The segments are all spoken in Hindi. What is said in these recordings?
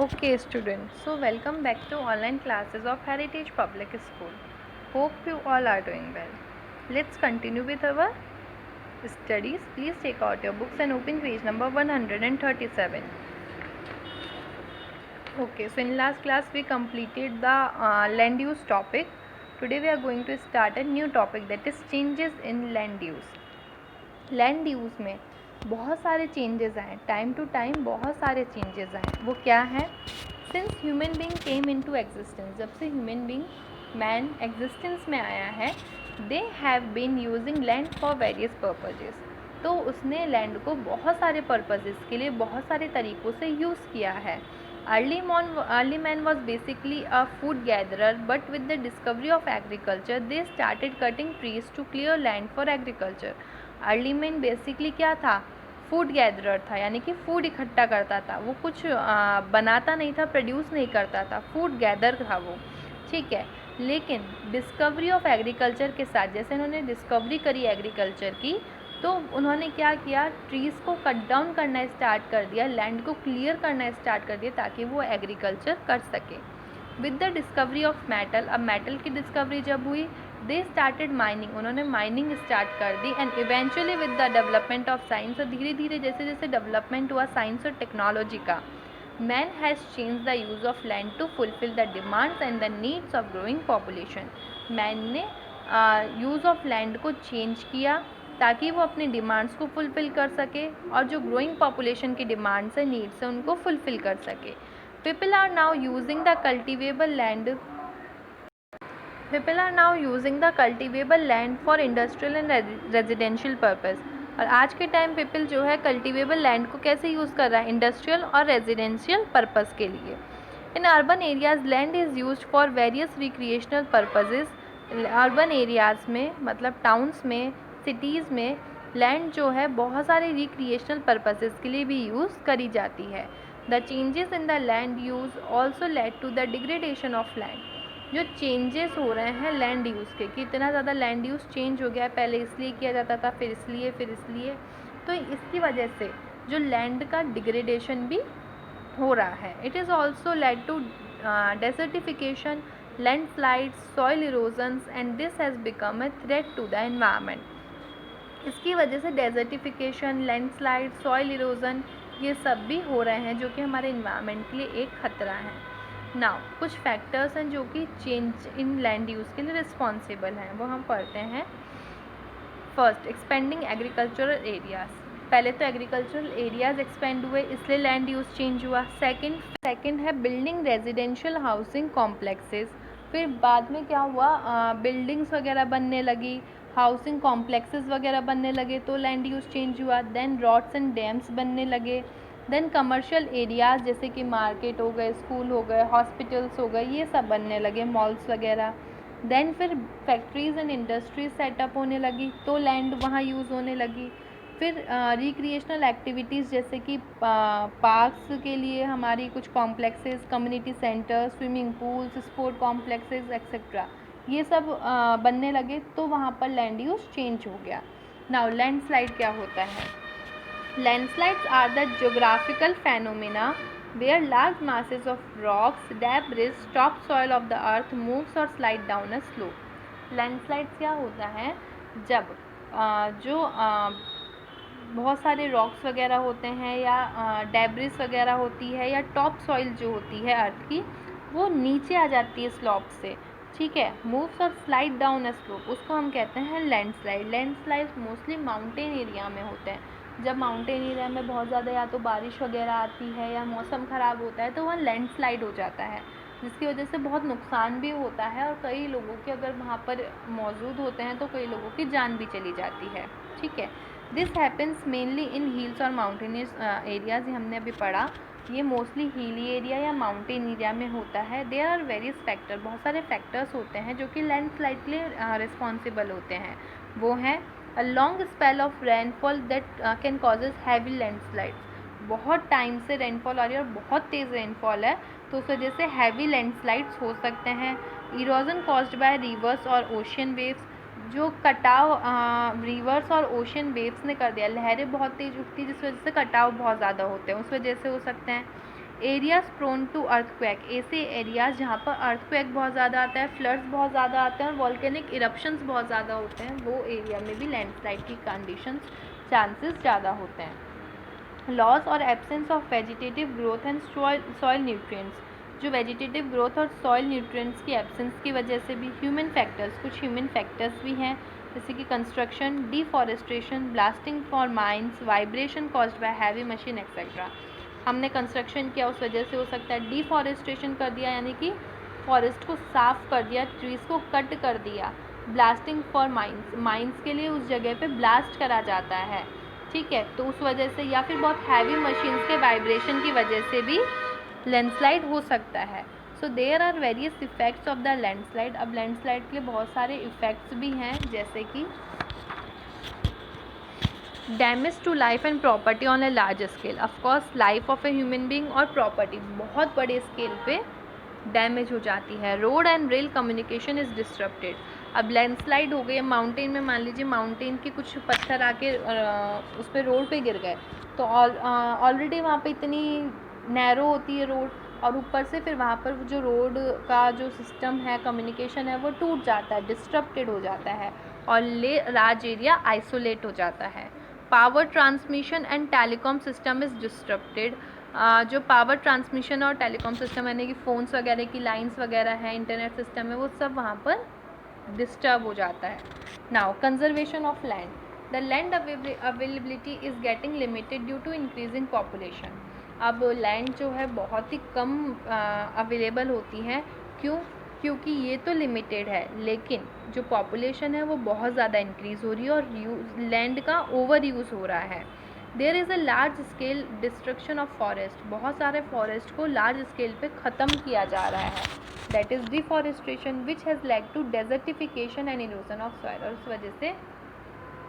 Okay students, so welcome back to online classes of Heritage Public School. Hope you all are doing well. Let's continue with our studies. Please take out your books and open page number 137. Okay, so in last class we completed the land use topic. Today we are going to start a new topic, that is changes in land use. Land use में बहुत सारे चेंजेस आए, टाइम टू टाइम बहुत सारे चेंजेस आए. वो क्या है? Since human being came into existence, जब से ह्यूमन बीइंग मैन एग्जिस्टेंस में आया है, they have been using land for various purposes. तो उसने लैंड को बहुत सारे पर्पजेस के लिए बहुत सारे तरीक़ों से यूज़ किया है. Early man was basically a food gatherer, but with the discovery of agriculture, they started cutting trees to clear land for agriculture. Early man basically क्या था? फूड गैदरर था, यानी कि फूड इकट्ठा करता था. वो कुछ बनाता नहीं था, प्रोड्यूस नहीं करता था, फूड गैदर था वो. ठीक है, लेकिन डिस्कवरी ऑफ एग्रीकल्चर के साथ, जैसे उन्होंने डिस्कवरी करी एग्रीकल्चर की, तो उन्होंने क्या किया? ट्रीज़ को कट डाउन करना स्टार्ट कर दिया, लैंड को क्लियर करना स्टार्ट कर दिया, ताकि वो एग्रीकल्चर कर सके. With the discovery of metal, अब मेटल की डिस्कवरी जब हुई, दे स्टार्टेड माइनिंग, उन्होंने माइनिंग स्टार्ट कर दी. And eventually with the development of science, और धीरे धीरे जैसे जैसे डेवलपमेंट हुआ साइंस और टेक्नोलॉजी का, man has change the use of land to fulfil the demands and the needs of growing population. Man ने यूज़ ऑफ लैंड को चेंज किया ताकि वो अपनी डिमांड्स को फुलफ़िल कर सके, और जो ग्रोइंग पॉपुलेशन की डिमांड्स है, नीड्स है, उनको फुलफ़िल कर सके. People are now using the cultivable land for industrial and residential purpose. और आज के टाइम पीपल जो है कल्टिवेबल लैंड को कैसे यूज़ कर रहा है? इंडस्ट्रियल और रेजिडेंशियल पर्पस के लिए. In urban areas land is used for various recreational purposes. Urban areas में, मतलब टाउन्स में, सिटीज़ में, लैंड जो है बहुत सारे रिक्रिएशनल पर्पसेस के लिए भी यूज़ करी जाती है. The changes in the land use also led to the degradation of land. जो चेंजेस हो रहे हैं लैंड यूज़ के, कि इतना ज़्यादा लैंड यूज़ चेंज हो गया है, पहले इसलिए किया जाता था, फिर इसलिए, तो इसकी वजह से जो लैंड का डिग्रेडेशन भी हो रहा है. It is also led to desertification, landslides, soil erosions, and this has become a threat to the environment. इसकी वजह से डेजर्टिफिकेशन, लैंडस्लाइड, सॉइल इरोजन, ये सब भी हो रहे हैं, जो कि हमारे इन्वायरमेंट के लिए एक ख़तरा है. नाउ कुछ फैक्टर्स हैं जो कि चेंज इन लैंड यूज़ के लिए रिस्पॉन्सिबल हैं, वो हम पढ़ते हैं. First, expanding agricultural areas. पहले तो एग्रीकल्चरल एरियाज़ एक्सपेंड हुए, इसलिए लैंड यूज़ चेंज हुआ. सेकंड है बिल्डिंग रेजिडेंशियल हाउसिंग कॉम्प्लेक्सेस. फिर बाद में क्या हुआ? बिल्डिंग्स वगैरह बनने लगी, हाउसिंग कॉम्प्लेक्सेस वगैरह बनने लगे, तो लैंड यूज़ चेंज हुआ. देन रॉड्स एंड डैम्स बनने लगे. देन कमर्शियल एरियाज़, जैसे कि मार्केट हो गए, स्कूल हो गए, हॉस्पिटल्स हो गए, ये सब बनने लगे, मॉल्स वगैरह. देन फिर फैक्ट्रीज़ एंड इंडस्ट्रीज सेटअप होने लगी, तो लैंड वहाँ यूज़ होने लगी. फिर रिक्रिएशनल एक्टिविटीज़, जैसे कि पार्क्स के लिए हमारी कुछ complexes, community centre, swimming pools, sport complexes etcetera, ये सब बनने लगे, तो वहाँ पर लैंड यूज़ चेंज हो गया. नाउ लैंडस्लाइड क्या होता है? Landslides are the geographical phenomena where large masses of rocks, debris, top soil of the earth moves or slide down a slope. Landslides क्या होता है? जब जो बहुत सारे रॉक्स वगैरह होते हैं, या डेब्रिस वगैरह होती है, या टॉप सॉइल जो होती है अर्थ की, वो नीचे आ जाती है स्लॉप से. ठीक है, मूव्स और स्लाइड डाउन अ स्लोप, उसको हम कहते हैं landslide. Landslide mostly mountain area में होते हैं. जब माउंटेन एरिया में बहुत ज़्यादा या तो बारिश वगैरह आती है, या मौसम ख़राब होता है, तो वहाँ लैंडस्लाइड हो जाता है, जिसकी वजह से बहुत नुकसान भी होता है, और कई लोगों के, अगर वहाँ पर मौजूद होते हैं, तो कई लोगों की जान भी चली जाती है. ठीक है, this happens mainly in hills और माउंटेनियस एरियाज़. हमने अभी पढ़ा, ये मोस्टली हिली एरिया या माउंटेन एरिया में होता है. देयर आर वेरियस फैक्टर, बहुत सारे फैक्टर्स होते हैं जो कि लैंडस्लाइड के लिए रिस्पॉन्सिबल होते हैं. वो हैं a long spell of rainfall that can causes heavy landslides. बहुत टाइम से रेनफॉल आ रही है और बहुत तेज़ रेनफॉल है, तो उस वजह से हैवी लैंडस्लाइड्स हो सकते हैं. इरोजन कॉज्ड बाय रिवर्स और ओशियन वेव्स, जो कटाव रिवर्स और ओशन वेव्स ने कर दिया, लहरें बहुत तेज़ उठती, जिस वजह से कटाव बहुत ज़्यादा होते हैं, उस वजह से हो सकते हैं. एरियाज प्रोन टू अर्थक्वेक, ऐसे एरियाज जहाँ पर अर्थक्वेक बहुत ज़्यादा आता है, फ्लड्स बहुत ज़्यादा आते हैं और वॉल्केनिक इरप्शंस बहुत ज़्यादा होते हैं, वो एरिया में भी लैंडस्लाइड की कंडीशंस चांसेस ज़्यादा होते हैं। लॉस और absence of vegetative growth and soil nutrients, जो वेजिटेटिव ग्रोथ और सॉइल न्यूट्रिएंट्स की एब्सेंस की वजह से भी ह्यूमन फैक्टर्स, कुछ ह्यूमन फैक्टर्स भी हैं, जैसे कि construction, deforestation, blasting for mines, vibration caused by heavy machine etcetera. हमने कंस्ट्रक्शन किया उस वजह से हो सकता है, डिफॉरेस्टेशन कर दिया यानी कि फॉरेस्ट को साफ़ कर दिया, ट्रीज़ को कट कर दिया, ब्लास्टिंग फॉर माइंस, माइंस के लिए उस जगह पे ब्लास्ट करा जाता है, ठीक है, तो उस वजह से, या फिर बहुत हैवी मशीन्स के वाइब्रेशन की वजह से भी लैंडस्लाइड हो सकता है। So there are various effects of the landslide. अब लैंडस्लाइड के लिए बहुत सारे इफ़ेक्ट्स भी हैं, जैसे कि damage to life and property on a large scale. Of course life of a human being और प्रॉपर्टी बहुत बड़े स्केल पे डैमेज हो जाती है। Road and rail communication is disrupted. अब लैंडस्लाइड हो गई है माउंटेन में, मान लीजिए माउंटेन के कुछ पत्थर आके उस पर रोड पे गिर गए, तो ऑलरेडी वहाँ पे इतनी नैरो होती है रोड, और ऊपर से फिर वहाँ पर जो रोड का जो सिस्टम है, कम्युनिकेशन है, वो टूट जाता है, डिस्टर्प्टेड हो जाता है और लार्ज एरिया आइसोलेट हो जाता है। Power transmission and telecom system is disrupted. जो पावर ट्रांसमिशन और टेलीकॉम सिस्टम यानी कि फ़ोन्स वगैरह की लाइंस वगैरह है, इंटरनेट सिस्टम है, वो सब वहाँ पर डिस्टर्ब हो जाता है। Now conservation of land, the land availability is getting limited due to increasing population. अब लैंड जो है बहुत ही कम अवेलेबल होती है, क्यों? क्योंकि ये तो लिमिटेड है, लेकिन जो पॉपुलेशन है वो बहुत ज़्यादा इंक्रीज़ हो रही है और लैंड का ओवर यूज़ हो रहा है। There is a large scale destruction of forest, बहुत सारे फॉरेस्ट को लार्ज स्केल पे ख़त्म किया जा रहा है। That is deforestation which has led to desertification and erosion of soil, और उस वजह से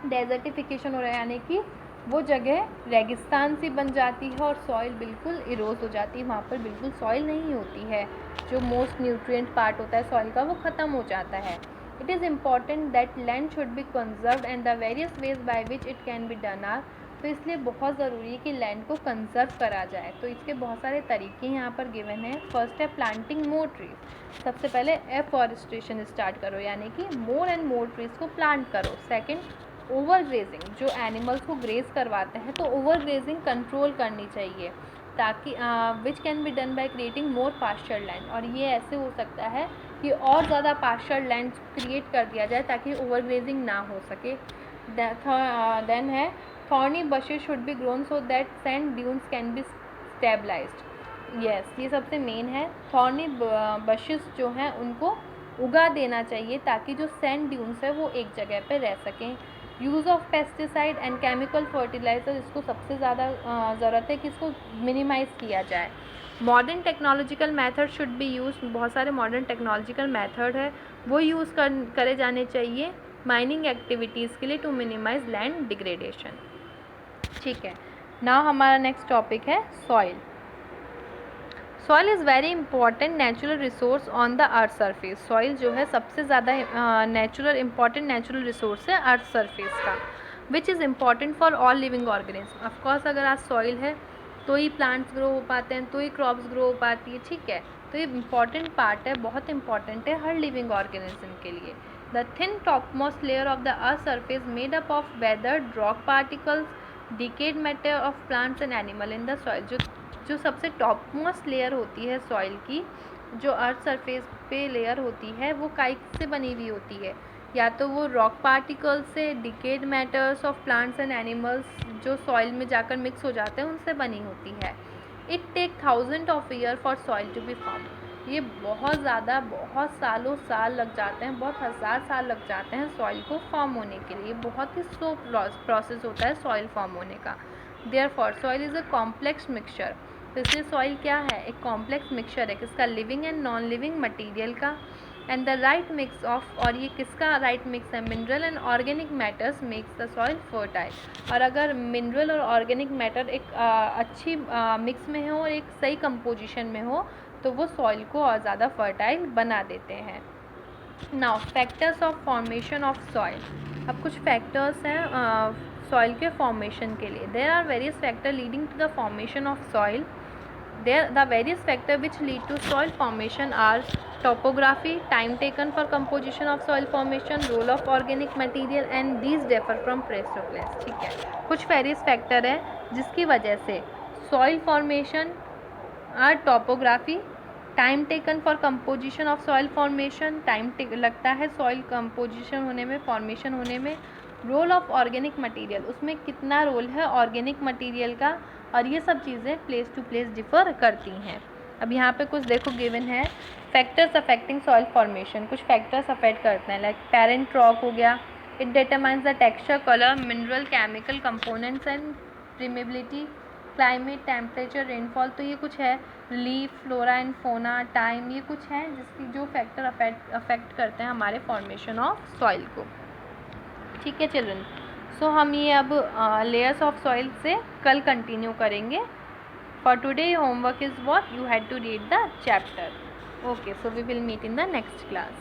डेजर्टिफिकेशन हो रहा है, यानी कि वो जगह रेगिस्तान सी बन जाती है और सॉइल बिल्कुल इरोज हो जाती है, वहाँ पर बिल्कुल सॉइल नहीं होती है, जो मोस्ट न्यूट्रिएंट पार्ट होता है सॉइल का वो ख़त्म हो जाता है। It is important that land should be conserved and the various ways by which it can be done are, तो इसलिए बहुत ज़रूरी है कि लैंड को कंजर्व करा जाए। तो इसके बहुत सारे तरीके यहाँ पर गिवन हैं। फर्स्ट है प्लांटिंग मोर ट्रीज, सबसे पहले एफॉरेस्टेशन स्टार्ट करो, यानी कि मोर एंड मोर ट्रीज़ को प्लांट करो। सेकेंड, ओवर ग्रेजिंग, जो एनिमल्स को ग्रेज करवाते हैं तो ओवर ग्रेजिंग कंट्रोल करनी चाहिए, ताकि which can be done by creating more pasture land, और ये ऐसे हो सकता है कि और ज़्यादा पास्चर लैंड क्रिएट कर दिया जाए ताकि ओवर ग्रेजिंग ना हो सके। देन है thorny bushes should be grown so that sand dunes can be stabilised. Yes, ये सबसे मेन है। थॉर्नी बशेस जो हैं उनको उगा देना चाहिए ताकि जो सैंड ड्यून्स है वो एक जगह पे रह सकें। Use of pesticide and chemical fertiliser, इसको सबसे ज़्यादा ज़रूरत है कि इसको मिनिमाइज़ किया जाए। Modern technological method should be use, बहुत सारे मॉडर्न टेक्नोलॉजिकल मेथड है वो यूज़ करे जाने चाहिए माइनिंग एक्टिविटीज़ के लिए टू मिनिमाइज लैंड डिग्रेडेशन। ठीक है, नाउ हमारा नेक्स्ट टॉपिक है soil. Soil is very important natural resource on the earth surface. Soil जो है सबसे ज़्यादा इंपॉर्टेंट नेचुरल रिसोर्स है अर्थ सरफेस का, which is important for all living organism. Of course अगर आज सॉइल है तो ही प्लांट्स ग्रो हो पाते हैं, तो ही क्रॉप्स ग्रो हो पाती है, ठीक है, तो ये इम्पॉर्टेंट पार्ट है, बहुत इंपॉर्टेंट है हर लिविंग ऑर्गेनिज्म के लिए। The thin topmost layer of the earth surface made up of weathered rock particles, decade matter of plants and animal in the soil. जो सबसे टॉप मोस्ट लेयर होती है सॉइल की, जो अर्थ सरफेस पे लेयर होती है, वो काइट से बनी हुई होती है, या तो वो रॉक पार्टिकल्स से, decade matters of plants and animals जो सॉइल में जाकर मिक्स हो जाते हैं उनसे बनी होती है। It take thousand of year for soil to be form. ये बहुत ज़्यादा, बहुत सालों साल लग जाते हैं, बहुत हज़ार साल लग जाते हैं सॉइल को फॉर्म होने के लिए। बहुत ही स्लो प्रोसेस होता है सॉइल फॉर्म होने का। Therefore soil is a complex mixture, तो इसलिए सॉइल क्या है, एक कॉम्प्लेक्स मिक्सचर है किसका, living and non living material का। And the right mix of, और ये किसका राइट मिक्स है, mineral and organic matters makes the soil fertile. और अगर मिनरल और ऑर्गेनिक मैटर एक अच्छी मिक्स में हो और एक सही कंपोजिशन में हो तो वो सॉइल को और ज़्यादा फर्टाइल बना देते हैं। Now factors of formation of soil. अब कुछ फैक्टर्स हैं सॉइल के फॉर्मेशन के लिए। There are various factor leading to the formation of soil. The various factors which lead to soil formation are topography, time taken for composition of soil formation, role of organic material, and these differ from place to place. ठीक है, कुछ various factor है जिसकी वजह से soil formation are topography, time taken for composition of soil formation, time लगता है सॉइल कंपोजिशन होने में, फॉर्मेशन होने में, रोल ऑफ ऑर्गेनिक मटेरियल, उसमें कितना रोल है ऑर्गेनिक मटेरियल का, और ये सब चीज़ें प्लेस टू प्लेस डिफर करती हैं. अब यहाँ पे कुछ देखो गिवन है, फैक्टर्स अफेक्टिंग सॉइल फॉर्मेशन, कुछ फैक्टर्स अफेक्ट करते हैं, लाइक पेरेंट रॉक हो गया, it determines the texture, colour, mineral, chemical components and permeability, climate, temperature, rainfall. तो ये कुछ है, relief, flora and fauna, time, ये कुछ है जिसकी जो फैक्टर अफेक्ट करते हैं हमारे फॉर्मेशन ऑफ सॉइल को. ठीक है चिल्ड्रन, सो हम ये अब लेयर्स ऑफ सॉइल से कल कंटिन्यू करेंगे. For today homework is what you had to read the chapter. Okay, so we will meet in the next class.